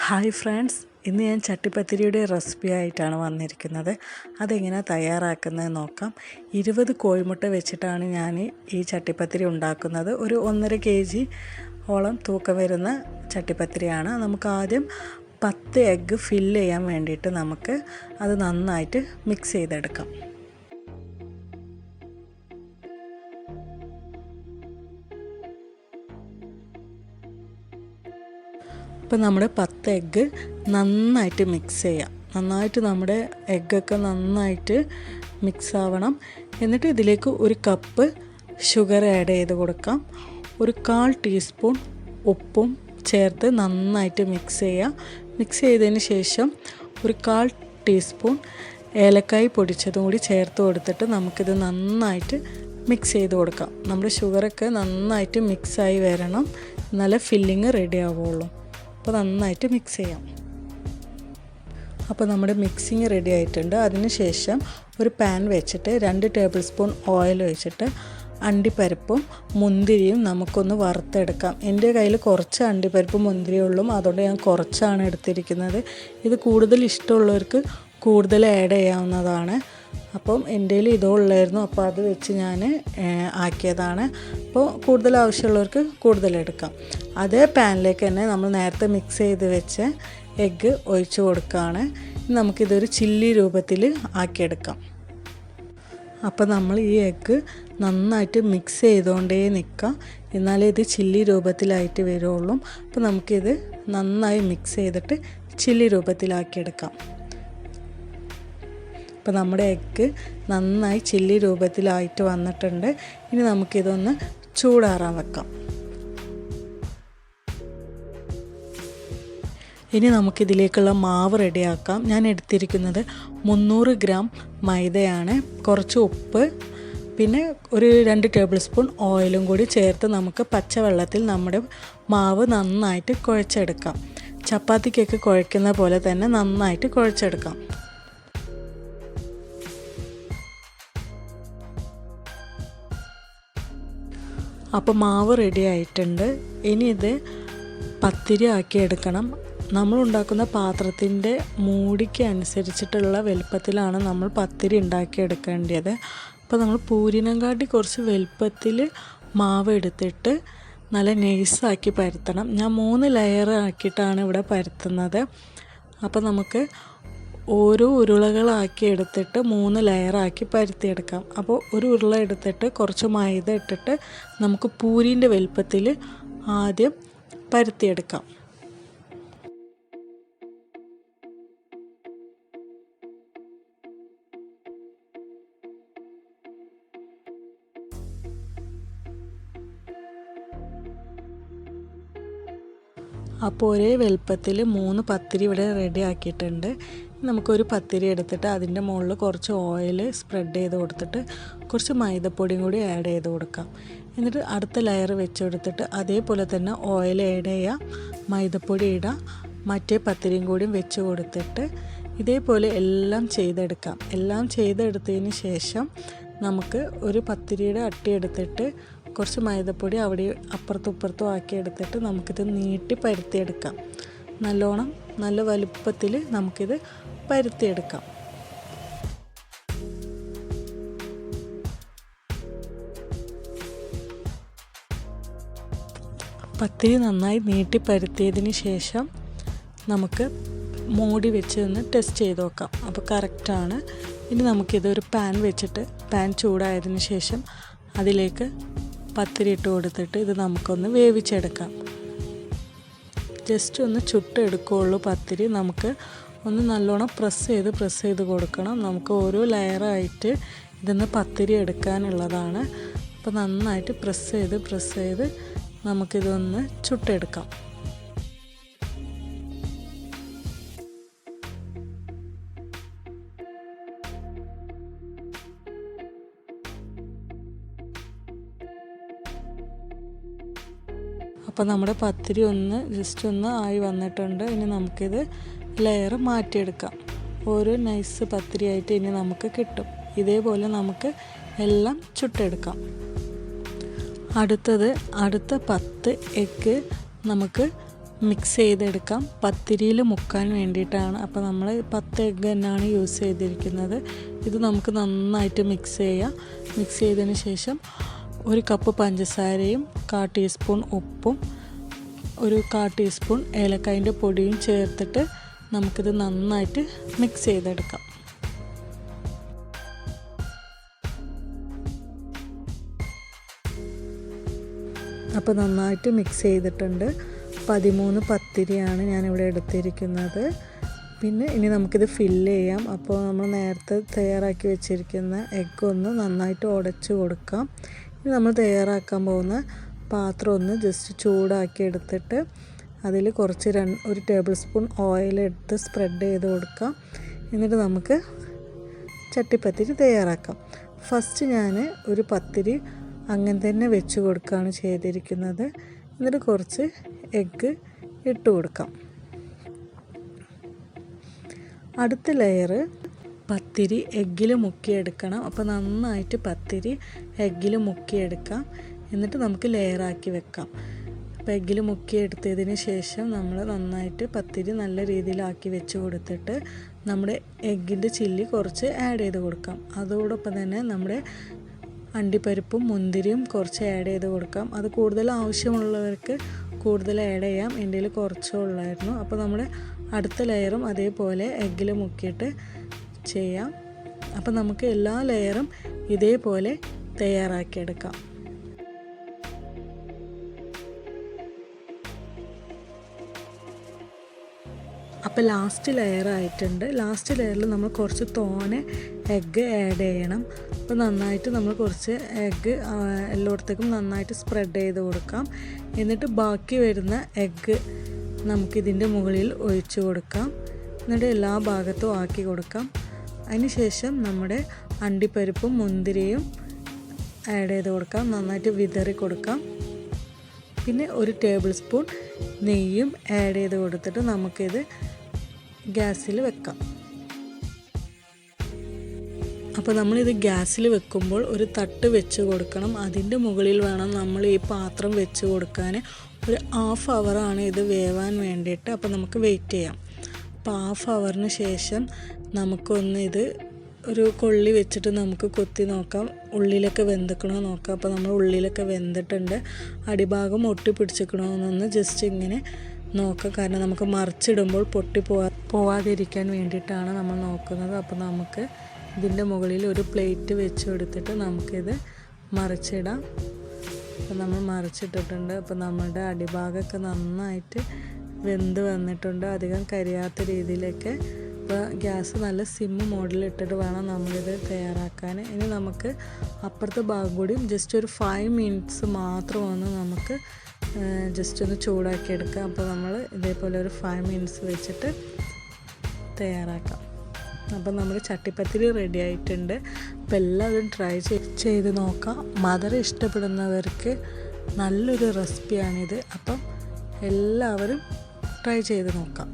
Hi friends, ഇന്ന് ഞാൻ ചട്ടിപ്പത്തിരിയുടെ recipe ആയിട്ടാണ് വന്നിരിക്കുന്നത്. അതെങ്ങനെയാണ് തയ്യാറാക്കുന്നത് നോക്കാം. 20 കോഴിമുട്ട വെച്ചിട്ടാണ് ഞാൻ ഈ ചട്ടിപ്പത്തിരി ഉണ്ടാക്കുന്നത്. ഒരു 1.5 kg ഓളം തൂക്കം വരുന്ന ചട്ടിപ്പത്തിരിയാണ്. നമുക്ക് ആദ്യം 10 എഗ്ഗ് ഫില്ല് ചെയ്യാൻ വേണ്ടിയിട്ട് നമുക്ക് അത് നന്നായിട്ട് മിക്സ് ചെയ്തെടുക്കാം. അപ്പോൾ നമ്മുടെ 10 എഗ്ഗ് നന്നായിട്ട് മിക്സ് ചെയ്യാം. നന്നായിട്ട് നമ്മുടെ എഗ്ഗൊക്കെ നന്നായിട്ട് മിക്സ് ആവണം. എന്നിട്ട് ഇതിലേക്ക് 1 കപ്പ് ഷുഗർ ആഡ് ചെയ്ത് കൊടുക്കാം. 1/4 ടീസ്പൂൺ ഉപ്പും ചേർത്ത് നന്നായിട്ട് മിക്സ് ചെയ്യാം. മിക്സ് ചെയ്തതിന് ശേഷം 1/4 ടീസ്പൂൺ ഏലക്കായ് പൊടിച്ചതും കൂടി ചേർത്ത് കൊടുത്തിട്ട് നമുക്കിത് നന്നായിട്ട് മിക്സ് ചെയ്ത് കൊടുക്കാം. നമ്മുടെ ഷുഗറൊക്കെ നന്നായിട്ട് മിക്സായി വരണം, നല്ല ഫില്ലിങ് റെഡി ആവുള്ളൂ. അപ്പോൾ നന്നായിട്ട് മിക്സ് ചെയ്യാം. അപ്പോൾ നമ്മുടെ മിക്സിങ് റെഡി ആയിട്ടുണ്ട്. അതിന് ശേഷം ഒരു പാൻ വെച്ചിട്ട് 2 ടേബിൾ സ്പൂൺ ഓയിൽ ഒഴിച്ചിട്ട് അണ്ടിപ്പരിപ്പും മുന്തിരിയും നമുക്കൊന്ന് വറുത്തെടുക്കാം. എൻ്റെ കയ്യിൽ കുറച്ച് അണ്ടിപ്പരിപ്പും മുന്തിരിയുള്ളൂ, അതുകൊണ്ട് ഞാൻ കുറച്ചാണ് എടുത്തിരിക്കുന്നത്. ഇത് കൂടുതൽ ഇഷ്ടമുള്ളവർക്ക് കൂടുതൽ ആഡ് ചെയ്യാവുന്നതാണ്. അപ്പം എൻ്റെ കയ്യിൽ ഇതോ ഉള്ളായിരുന്നു, അപ്പോൾ അത് വെച്ച് ഞാൻ ആക്കിയതാണ്. അപ്പോൾ കൂടുതൽ ആവശ്യമുള്ളവർക്ക് കൂടുതൽ എടുക്കാം. അതേ പാനിലേക്ക് തന്നെ നമ്മൾ നേരത്തെ മിക്സ് ചെയ്ത് വെച്ച എഗ്ഗ് ഒഴിച്ച് കൊടുക്കുകയാണ്. നമുക്കിതൊരു ചില്ലി രൂപത്തിൽ ആക്കിയെടുക്കാം. അപ്പോൾ നമ്മൾ ഈ എഗ്ഗ് നന്നായിട്ട് മിക്സ് ചെയ്തുകൊണ്ടേ നിൽക്കാം, എന്നാലേ ഇത് ചില്ലി രൂപത്തിലായിട്ട് വരുള്ളൂ. അപ്പോൾ നമുക്കിത് നന്നായി മിക്സ് ചെയ്തിട്ട് ചില്ലി രൂപത്തിലാക്കിയെടുക്കാം. അപ്പോൾ നമ്മുടെ എഗ്ഗ് നന്നായി ചില്ലി രൂപത്തിലായിട്ട് വന്നിട്ടുണ്ട്. ഇനി നമുക്കിതൊന്ന് ചൂടാറാൻ വെക്കാം. ഇനി നമുക്കിതിലേക്കുള്ള മാവ് റെഡിയാക്കാം. ഞാൻ എടുത്തിരിക്കുന്നത് 300 ഗ്രാം മൈദയാണ്. കുറച്ച് ഉപ്പ്, പിന്നെ ഒരു 2 ടേബിൾ സ്പൂൺ ഓയിലും കൂടി ചേർത്ത് നമുക്ക് പച്ചവെള്ളത്തിൽ നമ്മുടെ മാവ് നന്നായിട്ട് കുഴച്ചെടുക്കാം. ചപ്പാത്തിക്കൊക്കെ കുഴക്കുന്ന പോലെ തന്നെ നന്നായിട്ട് കുഴച്ചെടുക്കാം. അപ്പോൾ മാവ് റെഡി ആയിട്ടുണ്ട്. ഇനി ഇത് പത്തിരി ആക്കി എടുക്കണം. നമ്മളുണ്ടാക്കുന്ന പാത്രത്തിൻ്റെ മൂടിക്ക് അനുസരിച്ചിട്ടുള്ള വലുപ്പത്തിലാണ് നമ്മൾ പത്തിരി ഉണ്ടാക്കിയെടുക്കേണ്ടത്. അപ്പോൾ നമ്മൾ പൂരിനെക്കാട്ടി കുറച്ച് വലുപ്പത്തിൽ മാവ് എടുത്തിട്ട് നല്ല നൈസാക്കി പരത്തണം. ഞാൻ 3 ലെയർ ആക്കിയിട്ടാണ് ഇവിടെ പരത്തുന്നത്. അപ്പോൾ നമുക്ക് ഓരോ ഉരുളകളാക്കി എടുത്തിട്ട് 3 ലെയറാക്കി പരത്തിയെടുക്കാം. അപ്പോൾ ഒരു ഉരുള എടുത്തിട്ട് കുറച്ച് മൈദ ഇട്ടിട്ട് നമുക്ക് പൂരിൻ്റെ വലുപ്പത്തിൽ ആദ്യം പരത്തിയെടുക്കാം. അപ്പോൾ ഒരേ വലുപ്പത്തിൽ 3 പത്തിരി ഇവിടെ റെഡി ആക്കിയിട്ടുണ്ട്. നമുക്കൊരു പത്തിരി എടുത്തിട്ട് അതിൻ്റെ മുകളിൽ കുറച്ച് ഓയിൽ സ്പ്രെഡ് ചെയ്ത് കൊടുത്തിട്ട് കുറച്ച് മൈദപ്പൊടിയും കൂടി ആഡ് ചെയ്ത് കൊടുക്കാം. എന്നിട്ട് അടുത്ത ലെയർ വെച്ചെടുത്തിട്ട് അതേപോലെ തന്നെ ഓയിൽ ആഡ് ചെയ്യുക, മൈദപ്പൊടി ഇടുക, മറ്റേ പത്തിരിയും കൂടി വെച്ച് കൊടുത്തിട്ട് ഇതേപോലെ എല്ലാം ചെയ്തെടുക്കാം. എല്ലാം ചെയ്തെടുത്തതിന് ശേഷം നമുക്ക് ഒരു പത്തിരിയുടെ അട്ടി എടുത്തിട്ട് കുറച്ച് മൈദപ്പൊടി അവിടെ അപ്പുറത്തും ഇപ്പുറത്തും ആക്കി എടുത്തിട്ട് നമുക്കിത് നീട്ടി പരത്തിയെടുക്കാം. നല്ലോണം നല്ല വലുപ്പത്തിൽ നമുക്കിത് പരത്തിയെടുക്കാം. പത്തിരി നന്നായി നീട്ടി പരത്തിയതിന് ശേഷം നമുക്ക് മൂടി വെച്ച് ഒന്ന് ടെസ്റ്റ് ചെയ്ത് നോക്കാം. അപ്പോൾ കറക്റ്റാണ്. ഇനി നമുക്കിതൊരു പാൻ വെച്ചിട്ട് പാൻ ചൂടായതിന് ശേഷം അതിലേക്ക് പത്തിരി ഇട്ട് കൊടുത്തിട്ട് ഇത് നമുക്കൊന്ന് വേവിച്ചെടുക്കാം. ജസ്റ്റ് ഒന്ന് ചുട്ടെടുക്കുകയുള്ളൂ പത്തിരി. നമുക്ക് ഒന്ന് നല്ലോണം പ്രസ് ചെയ്ത് കൊടുക്കണം. നമുക്ക് ഓരോ ലെയറായിട്ട് ഇതൊന്ന് പത്തിരി എടുക്കാനുള്ളതാണ്. അപ്പോൾ നന്നായിട്ട് പ്രസ് ചെയ്ത് നമുക്കിതൊന്ന് ചുട്ടെടുക്കാം. അപ്പോൾ നമ്മുടെ പത്തിരി ജസ്റ്റ് ഒന്ന് ആയി വന്നിട്ടുണ്ട്. ഇനി നമുക്കിത് ലെയർ മാറ്റിയെടുക്കാം. ഓരോ നൈസ് പത്തിരിയായിട്ട് ഇനി നമുക്ക് കിട്ടും. ഇതേപോലെ നമുക്ക് എല്ലാം ചുട്ടെടുക്കാം. അടുത്ത 10 എഗ്ഗ് നമുക്ക് മിക്സ് ചെയ്തെടുക്കാം. പത്തിരിയിൽ മുക്കാൻ വേണ്ടിയിട്ടാണ്. അപ്പോൾ നമ്മൾ 10 എഗ്ഗ് തന്നെയാണ് യൂസ് ചെയ്തിരിക്കുന്നത്. ഇത് നമുക്ക് നന്നായിട്ട് മിക്സ് ചെയ്യാം. മിക്സ് ചെയ്തതിന് ശേഷം 1 കപ്പ് പഞ്ചസാരയും 1/4 ടീസ്പൂൺ ഉപ്പും 1/4 ടീസ്പൂൺ ഏലക്കായൻ്റെ പൊടിയും ചേർത്തിട്ട് നമുക്കിത് നന്നായിട്ട് മിക്സ് ചെയ്തെടുക്കാം. അപ്പോൾ നന്നായിട്ട് മിക്സ് ചെയ്തിട്ടുണ്ട്. 13 പത്തിരിയാണ് ഞാനിവിടെ എടുത്തിരിക്കുന്നത്. പിന്നെ ഇനി നമുക്കിത് ഫില്ല് ചെയ്യാം. അപ്പോൾ നമ്മൾ നേരത്തെ തയ്യാറാക്കി വെച്ചിരിക്കുന്ന എഗ്ഗ് ഒന്ന് നന്നായിട്ട് ഉടച്ച് കൊടുക്കാം. ഇനി നമ്മൾ തയ്യാറാക്കാൻ പോകുന്ന പാത്രം ഒന്ന് ജസ്റ്റ് ചൂടാക്കി എടുത്തിട്ട് അതിൽ കുറച്ച് 1 ടേബിൾ സ്പൂൺ ഓയിൽ എടുത്ത് സ്പ്രെഡ് ചെയ്ത് കൊടുക്കാം. എന്നിട്ട് നമുക്ക് ചട്ടിപ്പത്തിരി തയ്യാറാക്കാം. ഫസ്റ്റ് ഞാൻ ഒരു പത്തിരി അങ്ങനെ തന്നെ വെച്ച് കൊടുക്കുകയാണ് ചെയ്തിരിക്കുന്നത്. എന്നിട്ട് കുറച്ച് എഗ്ഗ് ഇട്ട് കൊടുക്കാം. അടുത്ത ലെയർ പത്തിരി എഗ്ഗിൽ മുക്കിയെടുക്കണം. അപ്പോൾ നന്നായിട്ട് പത്തിരി എഗ്ഗിൽ മുക്കിയെടുക്കാം. എന്നിട്ട് നമുക്ക് ലെയറാക്കി വെക്കാം. അപ്പോൾ എഗ്ഗിൽ മുക്കിയെടുത്തതിന് ശേഷം നമ്മൾ നന്നായിട്ട് പത്തിരി നല്ല രീതിയിലാക്കി വെച്ച് കൊടുത്തിട്ട് നമ്മുടെ എഗ്ഗിൻ്റെ ചില്ലി കുറച്ച് ആഡ് ചെയ്ത് കൊടുക്കാം. അതോടൊപ്പം തന്നെ നമ്മുടെ അണ്ടിപ്പരിപ്പും മുന്തിരിയും കുറച്ച് ആഡ് ചെയ്ത് കൊടുക്കാം. അത് കൂടുതൽ ആവശ്യമുള്ളവർക്ക് കൂടുതൽ ആഡ് ചെയ്യാം. എൻ്റെ കയ്യിൽ കുറച്ചേ ഉള്ളായിരുന്നു. അപ്പോൾ നമ്മുടെ അടുത്ത ലെയറും അതേപോലെ എഗ്ഗിൽ മുക്കിയിട്ട് ചെയ്യാം. അപ്പോൾ നമുക്ക് എല്ലാ ലെയറും ഇതേപോലെ തയ്യാറാക്കിയെടുക്കാം. അപ്പോൾ ലാസ്റ്റ് ലെയർ ആയിട്ടുണ്ട്. ലാസ്റ്റ് ലെയറിൽ നമ്മൾ കുറച്ച് തോനെ എഗ്ഗ് ആഡ് ചെയ്യണം. അപ്പോൾ നന്നായിട്ട് നമ്മൾ കുറച്ച് എഗ്ഗ് എല്ലായിടത്തേക്കും നന്നായിട്ട് സ്പ്രെഡ് ചെയ്ത് കൊടുക്കാം. എന്നിട്ട് ബാക്കി വരുന്ന എഗ്ഗ് നമുക്കിതിൻ്റെ മുകളിൽ ഒഴിച്ചു കൊടുക്കാം. എന്നിട്ട് എല്ലാ ഭാഗത്തും ആക്കി കൊടുക്കാം. അതിന് ശേഷം നമ്മുടെ അണ്ടിപ്പരിപ്പും മുന്തിരിയും ആഡ് ചെയ്ത് കൊടുക്കാം. നന്നായിട്ട് വിതറി കൊടുക്കാം. പിന്നെ 1 ടേബിൾ സ്പൂൺ നെയ്യും ആഡ് ചെയ്ത് കൊടുത്തിട്ട് നമുക്കിത് ഗ്യാസിൽ വെക്കാം. അപ്പോൾ നമ്മളിത് ഗ്യാസിൽ വെക്കുമ്പോൾ ഒരു തട്ട് വെച്ച് കൊടുക്കണം. അതിൻ്റെ മുകളിൽ വേണം നമ്മൾ ഈ പാത്രം വെച്ച് കൊടുക്കാൻ. ഒരു 1/2 ഹവറാണ് ഇത് വേവാൻ വേണ്ടിയിട്ട്. അപ്പോൾ നമുക്ക് വെയിറ്റ് ചെയ്യാം. അപ്പോൾ 1/2 ഹവറിന് ശേഷം നമുക്കൊന്ന് ഇത് ഒരു കൊള്ളി വെച്ചിട്ട് നമുക്ക് കൊത്തി നോക്കാം. ഉള്ളിലൊക്കെ വെന്തിക്കണോ നോക്കാം. അപ്പോൾ നമ്മൾ ഉള്ളിലൊക്കെ വെന്തിട്ടുണ്ട്. അടിഭാഗം ഒട്ടി പിടിച്ചിക്കണമെന്നൊന്ന് ജസ്റ്റ് ഇങ്ങനെ നോക്കാം. കാരണം നമുക്ക് മറിച്ചിടുമ്പോൾ പോവാതിരിക്കാൻ വേണ്ടിയിട്ടാണ് നമ്മൾ നോക്കുന്നത്. അപ്പോൾ നമുക്ക് ഇതിൻ്റെ മുകളിൽ ഒരു പ്ലേറ്റ് വെച്ച് കൊടുത്തിട്ട് നമുക്കിത് മറിച്ചിടാം. അപ്പോൾ നമ്മൾ മറിച്ചിട്ടിട്ടുണ്ട്. അപ്പോൾ നമ്മുടെ അടിഭാഗമൊക്കെ നന്നായിട്ട് വെന്ത് വന്നിട്ടുണ്ട്. അധികം കരിയാത്ത രീതിയിലൊക്കെ. അപ്പോൾ ഗ്യാസ് നല്ല സിം മോഡിലിട്ടിട്ട് വേണം നമ്മളിത് തയ്യാറാക്കാൻ. ഇനി നമുക്ക് അപ്പുറത്തെ ഭാഗം കൂടിയും ജസ്റ്റ് ഒരു 5 മിനിറ്റ്സ് മാത്രം ഒന്ന് നമുക്ക് ജസ്റ്റ് ഒന്ന് ചൂടാക്കി എടുക്കാം. അപ്പോൾ നമ്മൾ ഇതേപോലെ ഒരു 5 മിനിറ്റ്സ് വെച്ചിട്ട് തയ്യാറാക്കാം. അപ്പോൾ നമ്മൾ ചട്ടിപ്പത്തിരി റെഡി ആയിട്ടുണ്ട്. അപ്പോൾ എല്ലാവരും ട്രൈ ചെയ്ത് നോക്കാം. മധുരം ഇഷ്ടപ്പെടുന്നവർക്ക് നല്ലൊരു റെസിപ്പിയാണിത്. അപ്പം എല്ലാവരും ട്രൈ ചെയ്ത് നോക്കാം.